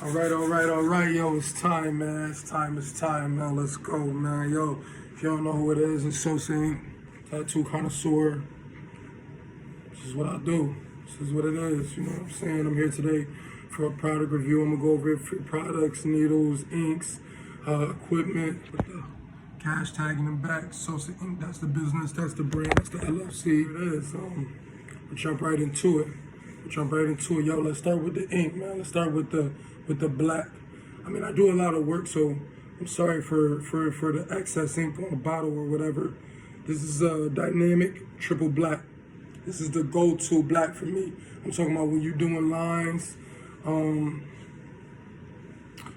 All right, yo, it's time, man. It's time, man. Let's go, man. Yo, if you don't know who it is, it's SosaInc, tattoo connoisseur. This is what I do. This is what it is, you know what I'm saying? I'm here today for a product review. I'm gonna go over free products, needles, inks, equipment, with the cash tag in the back. SosaInc, that's the business, that's the brand, that's the LLC. It is. We'll jump right into it. Yo, let's start with the ink, man. Let's start with the black. I mean, I do a lot of work, so I'm sorry for the excess ink on the bottle or whatever. This is a dynamic triple black. This is the go-to black for me. I'm talking about when you're doing lines. I don't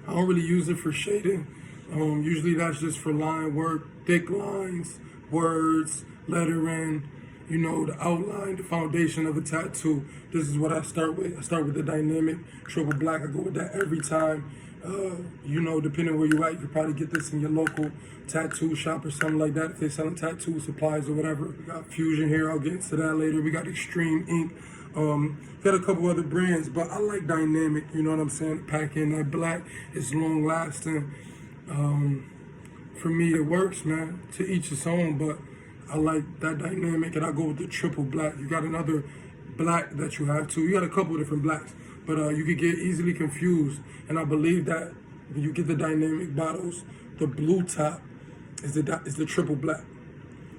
really use it for shading. Usually that's just for line work, thick lines, words, lettering, you know, the outline, the foundation of a tattoo. This is what I start with. I start with the dynamic triple black. I go with that every time. You know, depending where you're at, you could probably get this in your local tattoo shop or something like that if they're selling tattoo supplies or whatever. We got Fusion here. I'll get into that later. We got Extreme Ink. Got a couple other brands, but I like dynamic. You know what I'm saying? Pack in that black. It's long lasting. For me, it works, man. To each his own, but I like that dynamic, and I go with the triple black. You got another black that you have too. You got a couple of different blacks, but you could get easily confused. And I believe that when you get the dynamic bottles, the blue top is the triple black.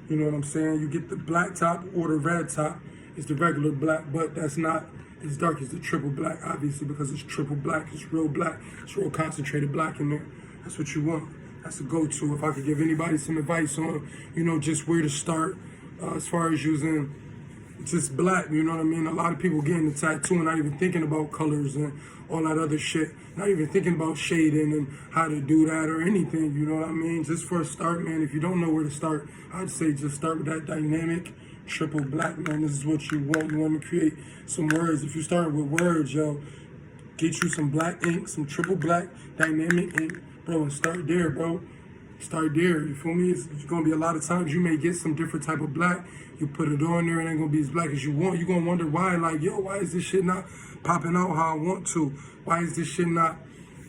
You know what I'm saying? You get the black top or the red top is the regular black, but that's not as dark as the triple black, obviously, because it's triple black. It's real black. It's real concentrated black in there. That's what you want. That's a go-to. If I could give anybody some advice on, you know, just where to start as far as using just black, you know what I mean? A lot of people getting the tattoo and not even thinking about colors and all that other shit. Not even thinking about shading and how to do that or anything, you know what I mean? Just for a start, man, if you don't know where to start, I'd say just start with that dynamic triple black, man. This is what you want. You want to create some words. If you start with words, yo, get you some black ink, some triple black dynamic ink, bro, and start there, bro. Start there, you feel me? It's gonna be a lot of times you may get some different type of black. You put it on there, it ain't gonna be as black as you want. You're gonna wonder why, like, yo, why is this shit not popping out how I want to? Why is this shit not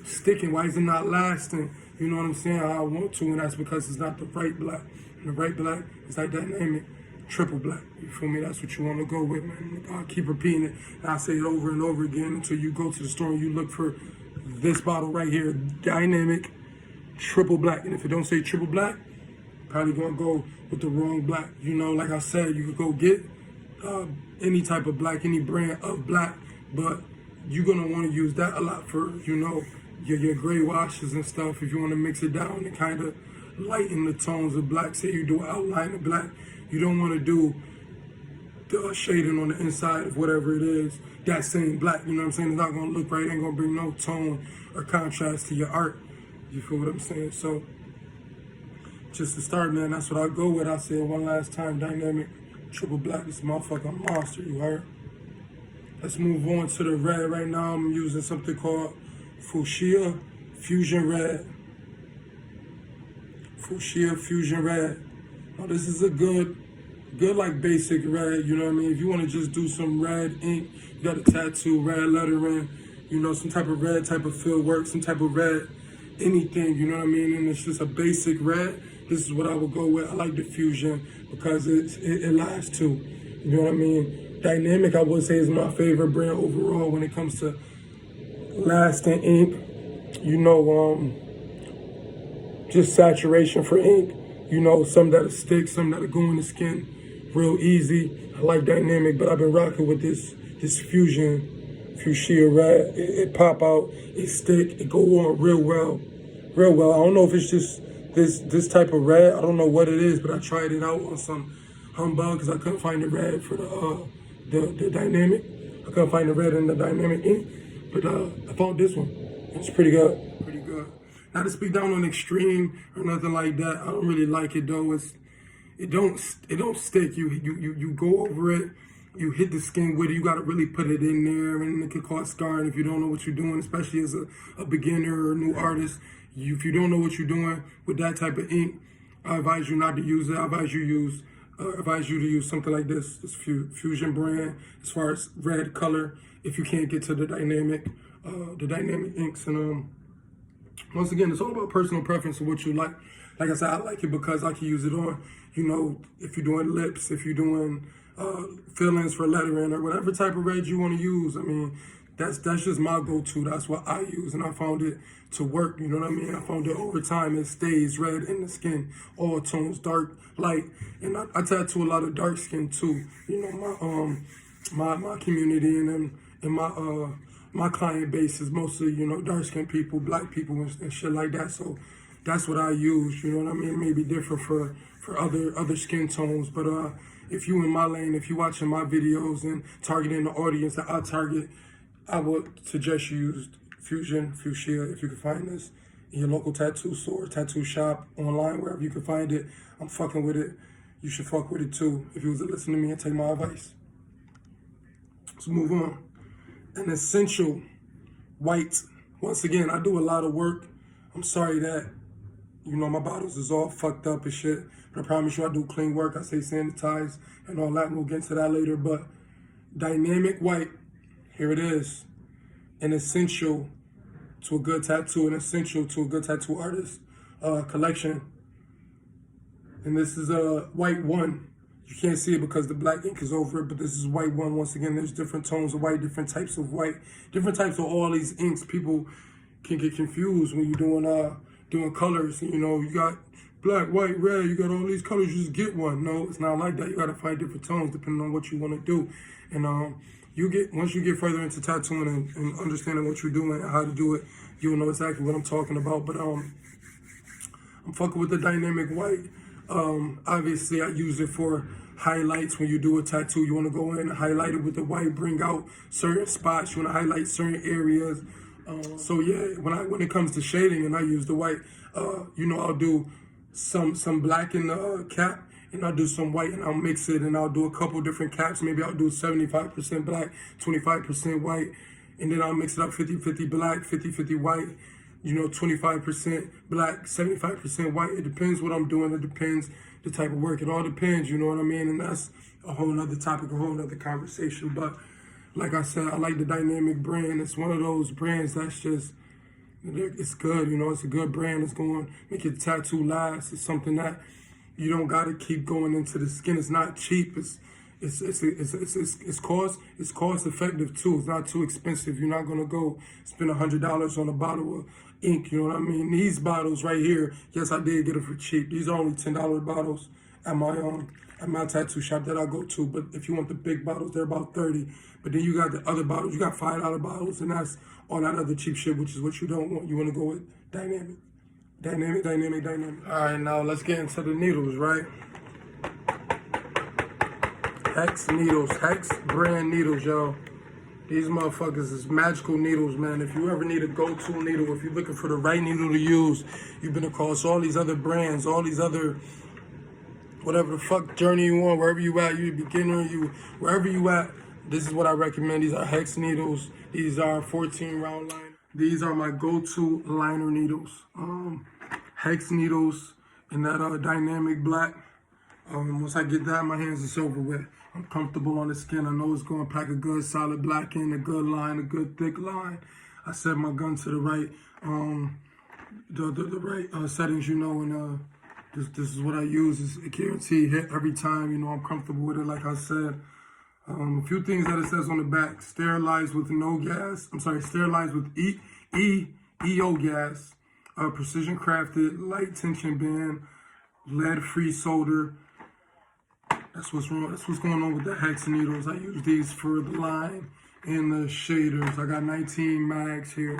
sticking? Why is it not lasting? You know what I'm saying? How I want to, and that's because it's not the right black. And the right black is that dynamic triple black. You feel me? That's what you want to go with, man. I'll keep repeating it, and I'll say it over and over again until you go to the store and you look for this bottle right here, dynamic triple black. And if it don't say triple black, probably gonna go with the wrong black. You know, like I said, you could go get any type of black, any brand of black, but you're gonna want to use that a lot for, you know, your gray washes and stuff. If you want to mix it down and kind of lighten the tones of black, say you do outline of black, you don't want to do the shading on the inside of whatever it is, that same black, you know what I'm saying? It's not gonna look right, ain't gonna bring no tone or contrast to your art. You feel what I'm saying? So, just to start, man, that's what I go with. I say it one last time, dynamic triple black, this motherfucker monster, you heard? Let's move on to the red. Right now I'm using something called Fuchsia Fusion Red. Fuchsia Fusion Red. Now this is a good like basic red, you know what I mean? If you want to just do some red ink, you got a tattoo, red lettering, you know, some type of red type of field work, some type of red anything, you know what I mean? And it's just a basic red. This is what I would go with. I like the Fusion because it lasts too, you know what I mean? Dynamic, I would say, is my favorite brand overall when it comes to lasting ink. You know, just saturation for ink. You know, some that'll stick, some that'll go in the skin real easy. I like dynamic, but I've been rocking with this Fuchsia red. It pop out, it stick, it go on real well. I don't know if it's just this type of red. I don't know what it is, but I tried it out on some humbug because I couldn't find the red for the dynamic. I couldn't find the red in the dynamic ink, but I found this one. It's pretty good. Not to speak down on Extreme or nothing like that. I don't really like it though. It don't stick. You go over it. You hit the skin with it. You got to really put it in there, and it can cause scarring if you don't know what you're doing, especially as a beginner or a new artist. If you don't know what you're doing with that type of ink, I advise you not to use it. I advise you to use something like this Fusion brand, as far as red color, if you can't get to the dynamic. the dynamic inks. And once again, it's all about personal preference of what you like. Like I said, I like it because I can use it on, if you're doing lips, if you're doing fillings for lettering or whatever type of red you want to use. I mean, that's just my go-to. That's what I use, and I found it to work. You know what I mean? I found it over time. It stays red in the skin, all tones, dark, light, and I tattoo a lot of dark skin too. My community and my client base is mostly dark skinned people, black people, and shit like that. So that's what I use. You know what I mean? It may be different for other skin tones, but if you in my lane, if you watching my videos and targeting the audience that I target, I would suggest you use Fuchsia, if you can find this in your local tattoo store, tattoo shop, online, wherever you can find it. I'm fucking with it. You should fuck with it too if you was to listen to me and take my advice. Let's move on. An essential white. Once again, I do a lot of work. I'm sorry that, my bottles is all fucked up and shit. But I promise you I do clean work. I say sanitize and all that. We'll get into that later. But dynamic white, here it is. An essential to a good tattoo, an essential to a good tattoo artist collection. And this is a white one. You can't see it because the black ink is over it, but this is white one. Once again, there's different tones of white, different types of white, different types of all these inks. People can get confused when you're doing colors. You got black, white, red, you got all these colors, you just get one. No, it's not like that. You gotta find different tones depending on what you wanna do. And once you get further into tattooing and understanding what you're doing and how to do it, you'll know exactly what I'm talking about. But I'm fucking with the dynamic white. Obviously I use it for highlights. When you do a tattoo, you want to go in and highlight it with the white, bring out certain spots, you want to highlight certain areas. So yeah, when it comes to shading and I use the white, I'll do some black in the cap, and I'll do some white, and I'll mix it, and I'll do a couple different caps. Maybe I'll do 75% black, 25% white, and then I'll mix it up 50-50 black, 50-50 white, 25% black, 75% white. It depends what I'm doing. It depends the type of work. It all depends, you know what I mean? And that's a whole nother topic, a whole nother conversation. But like I said, I like the dynamic brand. It's one of those brands that's just, it's good, it's a good brand. It's going to make your tattoo last. It's something that you don't got to keep going into the skin. It's not cheap. It's cost effective too. It's not too expensive. You're not gonna go spend $100 on a bottle of ink. You know what I mean? These bottles right here, yes, I did get them for cheap. These are only $10 bottles at my tattoo shop that I go to. But if you want the big bottles, they're about $30. But then you got the other bottles. You got $5 bottles, and that's all that other cheap shit, which is what you don't want. You want to go with dynamic. All right, now let's get into the needles, right? Hex needles, Hex brand needles, yo. These motherfuckers is magical needles, man. If you ever need a go-to needle, if you're looking for the right needle to use, you've been across all these other brands, all these other, whatever the fuck journey you on, wherever you at, you a beginner, wherever you at, this is what I recommend. These are Hex needles. These are 14 round line. These are my go-to liner needles. Hex needles in that dynamic black. Once I get that in my hands, it's over with. I'm comfortable on the skin. I know it's going to pack a good solid black in, a good line, a good thick line. I set my gun to the right, the right settings, and this is what I use. It's a guarantee hit every time. I'm comfortable with it. Like I said, a few things that it says on the back: sterilized with no gas. Sterilized with EO gas. Precision crafted, light tension band, lead-free solder. That's what's wrong. That's what's going on with the Hex needles. I use these for the line and the shaders. I got 19 mags here.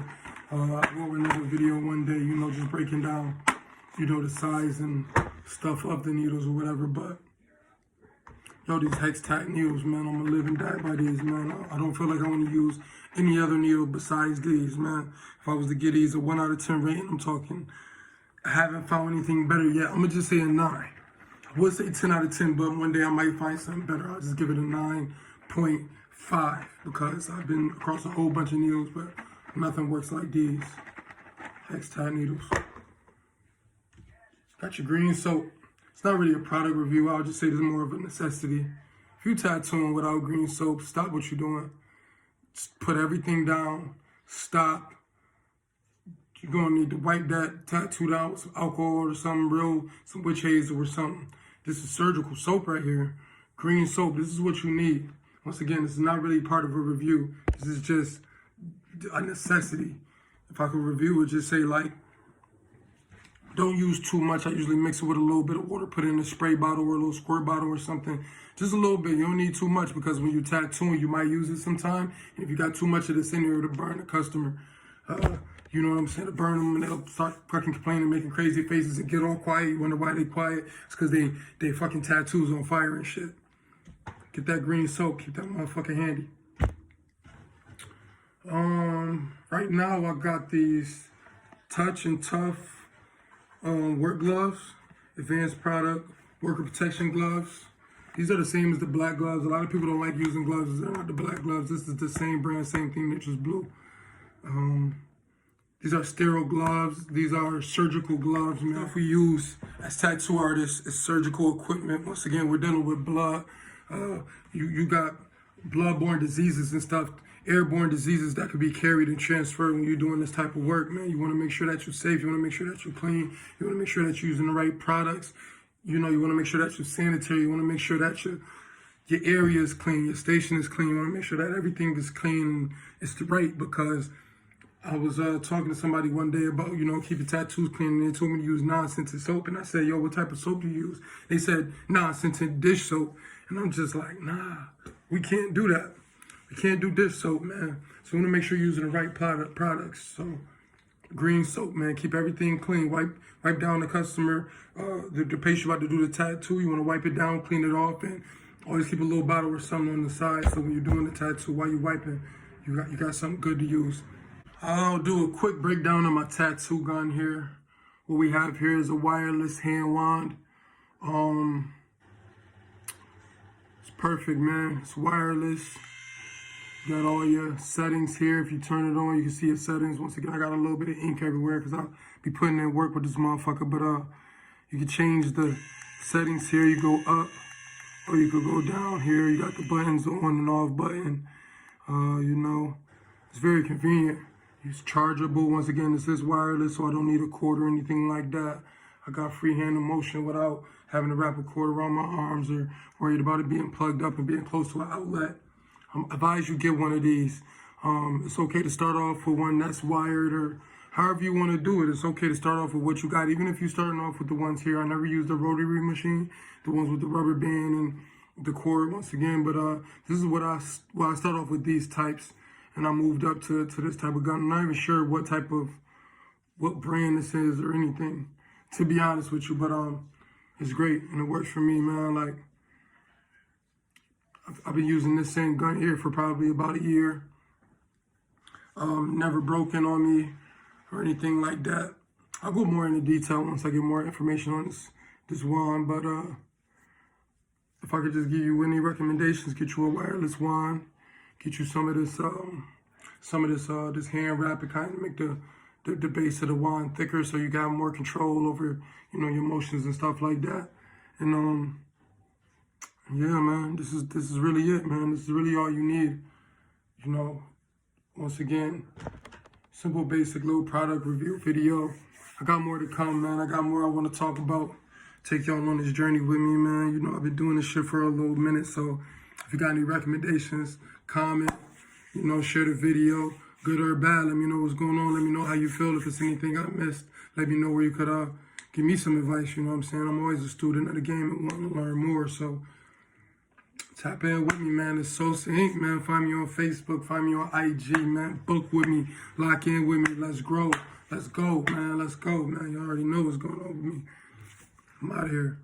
I'll go over another video one day, just breaking down, the size and stuff of the needles or whatever. But yo, these Hex tack needles, man, I'm gonna live and die by these, man. I don't feel like I want to use any other needle besides these, man. If I was to give these a 1 out of 10 rating, I'm talking, I haven't found anything better yet. I'm gonna just say a 9. I would say 10 out of 10, but one day I might find something better. I'll just give it a 9.5 because I've been across a whole bunch of needles, but nothing works like these Hex tack needles. Got your green soap. It's not really a product review. I'll just say this is more of a necessity. If you tattooing without green soap, stop what you're doing. Just put everything down. stop. You're gonna need to wipe that tattoo down with some alcohol or something some witch hazel or something. This is surgical soap right here. Green soap, this is what you need. Once again, this is not really part of a review. This is just a necessity. If I could review it, just say like, don't use too much. I usually mix it with a little bit of water, put it in a spray bottle or a little squirt bottle or something. Just a little bit. You don't need too much because when you tattooing, you might use it sometime. And if you got too much of this in there, it'll burn the customer. You know what I'm saying? It'll burn them and they'll start fucking complaining, making crazy faces and get all quiet. You wonder why they quiet. It's because they fucking tattoos on fire and shit. Get that green soap. Keep that motherfucker handy. Right now I got these Touch and Tough work gloves, advanced product, worker protection gloves. These are the same as the black gloves. A lot of people don't like using gloves. They're not the black gloves. This is the same brand, same thing, they're just blue. These are sterile gloves. These are surgical gloves. Man. If we use as tattoo artists, it's surgical equipment. Once again, we're dealing with blood. You got bloodborne diseases and stuff, airborne diseases that could be carried and transferred when you're doing this type of work, man. You want to make sure that you're safe. You want to make sure that you're clean. You want to make sure that you're using the right products. You know, you want to make sure that you're sanitary. You want to make sure that your area is clean, your station is clean. You want to make sure that everything is clean and it's right, because I was talking to somebody one day about, you know, keeping tattoos clean, and they told me to use non-scented soap. And I said, yo, what type of soap do you use? They said, non-scented dish soap. And I'm just like, nah, we can't do that. We can't do dish soap, man. So we want to make sure you're using the right products. So green soap, man, keep everything clean. Wipe down the customer, the patient about to do the tattoo. You want to wipe it down, clean it off, and always keep a little bottle or something on the side. So when you're doing the tattoo, while you're wiping, you got something good to use. I'll do a quick breakdown of my tattoo gun here. What we have here is a wireless hand wand. It's perfect, man. It's wireless. You got all your settings here. If you turn it on, you can see your settings. Once again, I got a little bit of ink everywhere because I'll be putting in work with this motherfucker. But you can change the settings here. You go up or you could go down here. You got the buttons, the on and off button. You know, it's very convenient. It's chargeable. Once again, this is wireless, so I don't need a cord or anything like that. I got freehand motion without having to wrap a cord around my arms or worried about it being plugged up and being close to an outlet. I advise you get one of these. It's okay to start off with one that's wired or however you want to do it. It's okay to start off with what you got. Even if you're starting off with the ones here, I never used the rotary machine, the ones with the rubber band and the cord once again. But this is what I start off with these types. And I moved up to this type of gun. I'm not even sure what brand this is or anything, to be honest with you. But it's great and it works for me, man. Like I've been using this same gun here for probably about a year. Never broken on me or anything like that. I'll go more into detail once I get more information on this wand. But if I could just give you any recommendations, get you a wireless wand. Get you some of this hand wrap. It kind of make the base of the wand thicker, so you got more control over, you know, your motions and stuff like that. And yeah, man, this is really it, man. This is really all you need. You know, once again, simple, basic little product review video. I got more to come, man. I got more I want to talk about. Take y'all on this journey with me, man. You know, I've been doing this shit for a little minute, so if you got any recommendations, comment, you know, share the video, good or bad. Let me know what's going on. Let me know how you feel. If it's anything I missed, let me know where you could give me some advice. You know what I'm saying? I'm always a student of the game and wanting to learn more. So tap in with me, man. It's SosaInc, man. Find me on Facebook. Find me on IG, man. Book with me. Lock in with me. Let's grow. Let's go, man. Let's go, man. You already know what's going on with me. I'm out of here.